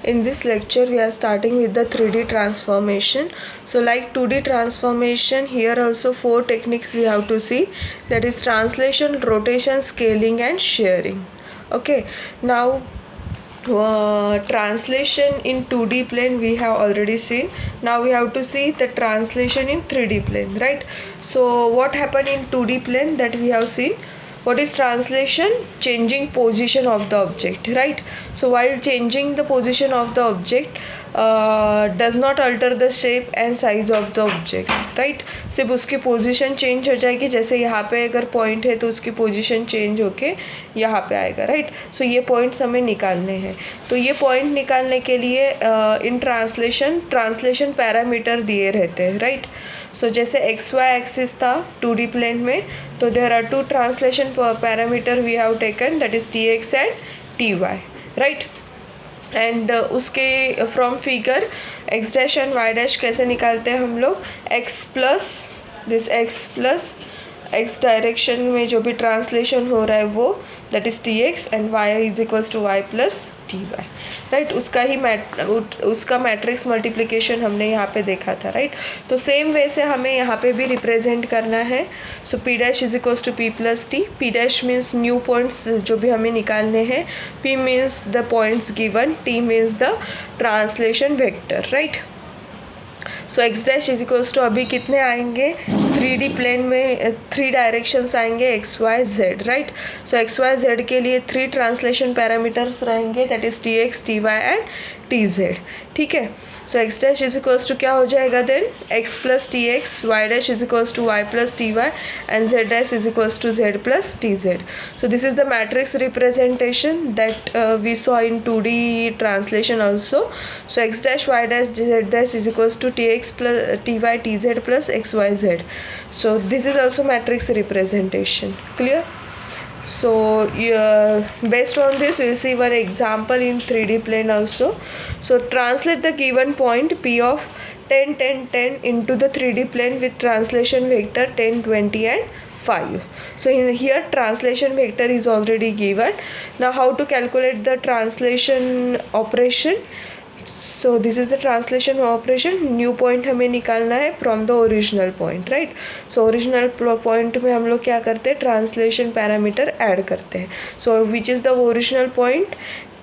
In this lecture we are starting with the 3D transformation. So like 2D transformation, here also 4 techniques we have to see, that is translation, rotation, scaling and shearing. Okay, now translation in 2D plane we have already seen. Now we have to see the translation in 3D plane, right? So what happened in 2D plane that we have seen? What is translation? Changing position of the object, right? So while changing the position of the object does not alter the shape and size of the object, right? सिर्फ उसकी position change हो जाएगी, जैसे यहाँ पे अगर point है तो उसकी पोजीशन चेंज होके यहाँ पे आएगा, राइट? सो ये पॉइंट्स हमें निकालने हैं. तो ये पॉइंट निकालने के लिए इन ट्रांसलेशन पैरामीटर दिए रहते हैं, राइट? सो जैसे एक्स वाई एक्सिस था 2D प्लेन में, तो there are 2 translation parameter we have taken, that is T X and T Y, right? And उसके from figure X dash and Y dash कैसे निकालते हैं हम लोग? एक्स प्लस एक्स डायरेक्शन में जो भी ट्रांसलेशन हो रहा है वो, that is T X, and Y is equals to Y plus T Y, right? उसका मैट्रिक्स मल्टीप्लिकेशन हमने यहाँ पे देखा था, राइट? तो सेम वे से हमें यहाँ पे भी रिप्रेजेंट करना है. So P dash is equals to P plus T. P dash means new points जो भी हमें निकालने हैं, P means the points given, T means the translation vector, right? So X dash is equals to अभी कितने आएंगे 3D plane में? 3 directions आएंगे, X Y Z, right? So X Y Z के लिए 3 ट्रांसलेशन पैरामीटर्स रहेंगे, that is T X, T Y and T Z, ठीक है? So X dash is equals to क्या हो जाएगा then? X plus T X, Y dash is equals to Y plus T Y and Z dash is equals to Z plus T Z. So this is the matrix representation that we saw in 2D translation also. So x dash y dash z dash is equals to tx plus ty tz plus xyz. So this is also matrix representation. Clear? So based on this we'll see one example in 3D plane also. So translate the given point p of 10 10 10 into the 3D plane with translation vector 10 20 and 5. So in here translation vector is already given. Now how to calculate the translation operation? So this is the translation operation. New point हमें निकालना है from the original point, right? So original point में हम लोग क्या करते हैं? Translation parameter add करते हैं. So which is the original point?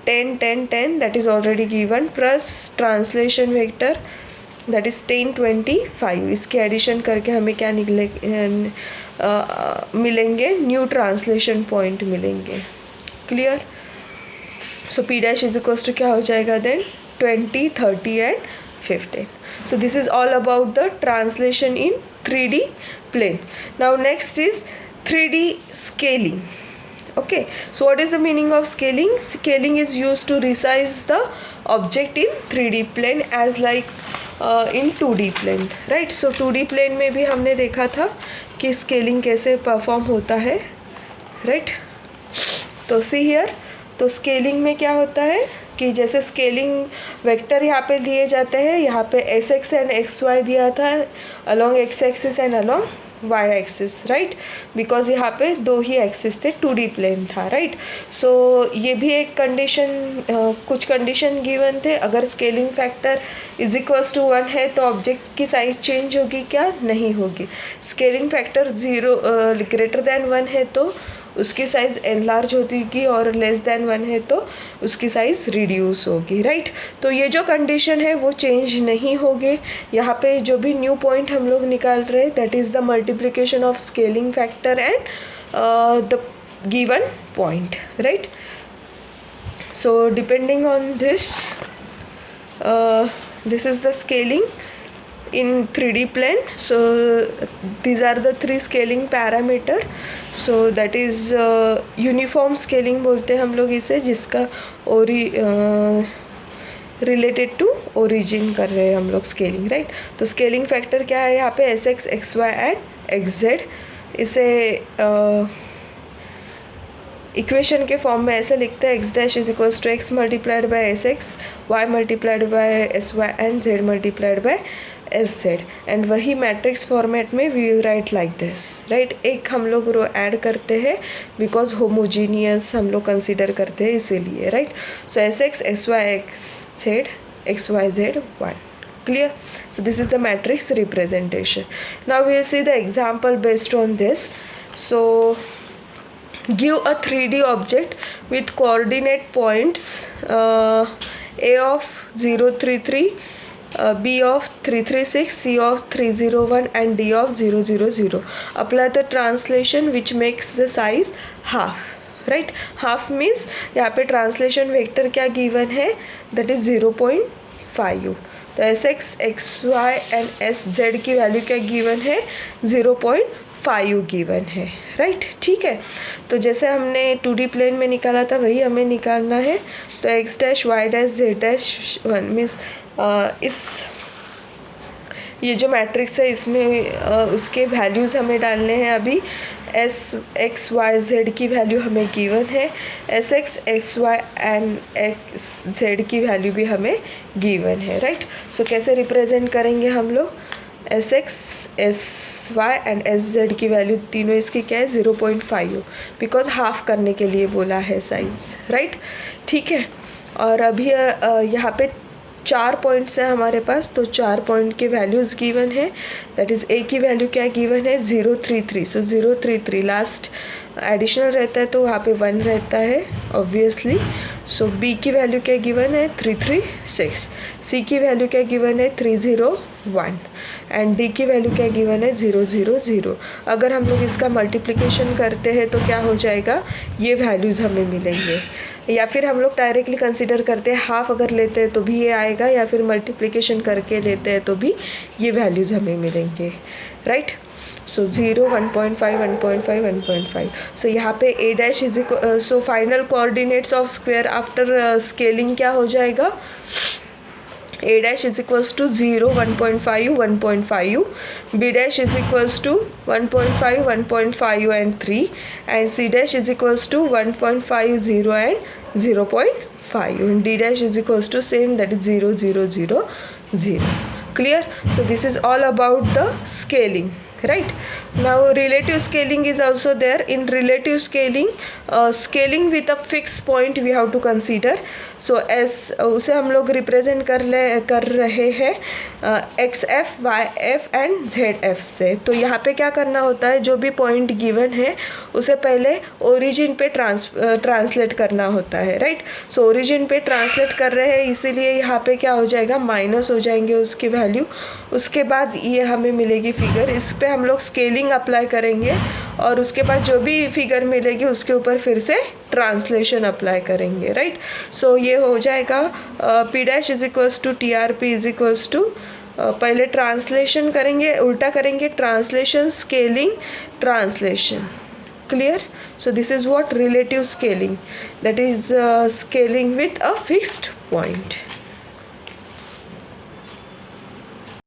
10 10 10 that is already given, plus translation vector that is 10 20 5. इसके एडिशन करके हमें क्या मिलेंगे? न्यू ट्रांसलेशन पॉइंट मिलेंगे. Clear? So P dash is equals to क्या हो जाएगा then? 20 30 and 15. So this is all about the translation in 3D plane. Now next is 3D scaling. Okay, so what is the meaning of scaling? Scaling is used to resize the object in 3D plane as like in 2D plane, right? So 2D plane में भी हमने देखा था कि scaling कैसे perform होता है, right? तो see here, तो स्केलिंग में क्या होता है कि जैसे स्केलिंग वेक्टर यहाँ पे दिए जाते हैं, यहाँ पे S X and X Y दिया था along X axis and along Y axis, right? Because यहाँ पे 2 ही एक्सिस थे, 2D प्लेन था, राइट? सो ये भी एक कंडीशन, कुछ कंडीशन गिवन थे. अगर scaling factor is equals to 1 है तो ऑब्जेक्ट की साइज चेंज होगी क्या? नहीं होगी. स्केलिंग फैक्टर 0 ग्रेटर देन 1 है तो उसकी साइज़ एनलार्ज होगी, और लेस देन 1 है तो उसकी साइज़ रिड्यूस होगी, राइट? तो ये जो कंडीशन है वो चेंज नहीं होगी. यहाँ पे जो भी न्यू पॉइंट हम लोग निकाल रहे हैं, that is the multiplication of scaling factor and the given point, right? So depending on this is the scaling in 3D plane. So these are the 3 scaling parameter. So that is uniform scaling बोलते हैं हम लोग इसे, जिसका related to origin कर रहे हैं हम लोग स्केलिंग, राइट? तो स्केलिंग फैक्टर क्या है यहाँ पे? S X, X Y and X Z. इसे इक्वेशन के फॉर्म में ऐसे लिखते हैं, X dash is equals to X multiplied by S X, Y multiplied by S Y and Z multiplied by S Z, and वही matrix format में we write like this, right. एक हम लोग रो ऐड करते हैं बिकॉज होमोजीनियस हम लोग consider करते हैं इसीलिए, right. So S X S Y X Z X Y Z 1. Clear? So this is the matrix representation. Now we will see the example based on this. So give a 3D object with coordinate points A of 033, B of 336, C of 301 and D of 000. Apply the translation which makes the size half. Right, half means यहाँ पे translation vector क्या given है, that is 0.5. तो S X X Y and S Z की value क्या given है, 0.5 given है, right. ठीक है, तो जैसे हमने 2D प्लेन में निकाला था वही हमें निकालना है. तो X dash Y dash Z dash 1 means इस ये जो मैट्रिक्स है इसमें उसके वैल्यूज़ हमें डालने हैं. अभी एस एक्स वाई जेड की वैल्यू हमें गिवन है, S X X Y and X Z की वैल्यू भी हमें गिवन है, राइट. सो कैसे रिप्रेजेंट करेंगे हम लोग, S X S Y and S Z की वैल्यू तीनों इसकी क्या है 0.5 बिकॉज हाफ करने के लिए बोला है साइज़, राइट. ठीक है, और अभी यहाँ पे 4 पॉइंट्स हैं हमारे पास, तो 4 पॉइंट के वैल्यूज़ गिवन है. दैट इज़ ए की वैल्यू क्या गिवन है 033. सो 033 लास्ट एडिशनल रहता है तो वहाँ पे 1 रहता है ऑब्वियसली. सो बी की वैल्यू क्या गिवन है 336, सी की वैल्यू क्या गिवन है 301 एंड डी की वैल्यू क्या गिवन है 000. अगर हम लोग इसका मल्टीप्लिकेशन करते हैं तो क्या हो जाएगा, ये वैल्यूज़ हमें मिलेंगे. या फिर हम लोग डायरेक्टली कंसिडर करते हैं, हाफ अगर लेते हैं तो भी ये आएगा, या फिर मल्टीप्लिकेशन करके लेते हैं तो भी ये वैल्यूज़ हमें मिलेंगे, राइट. सो 0 1.5 1.5 1.5. सो यहाँ पे A dash is equal, so final coordinates of square after scaling क्या हो जाएगा, a dash is equals to 0 1.5 1.5, b dash is equals to 1.5 1.5 and 3, and c dash is equals to 1.5 0 and 0.5, and d dash is equals to same, that is 0 0 0 0. Clear? So this is all about the scaling, right. Now relative scaling is also there. In relative scaling, scaling with a fixed point we have to consider. So as उसे हम लोग represent कर रहे हैं X F Y F and Z F से. तो यहाँ पे क्या करना होता है, जो भी पॉइंट गिवन है उसे पहले ओरिजिन पे ट्रांसलेट करना होता है, राइट. सो ओरिजिन पे ट्रांसलेट कर रहे हैं इसीलिए यहाँ पे क्या हो जाएगा, माइनस हो जाएंगे उसकी वैल्यू. उसके बाद ये हमें मिलेगी फिगर, इस पे हम लोग स्केलिंग अप्लाई करेंगे और उसके बाद जो भी फिगर मिलेगी उसके ऊपर फिर से ट्रांसलेशन अप्लाई करेंगे, राइट. सो ये हो जाएगा P dash is equals to T R P is equals to, पहले ट्रांसलेशन करेंगे, उल्टा करेंगे, translation scaling translation. Clear? So this is what relative scaling, that is scaling with a fixed point.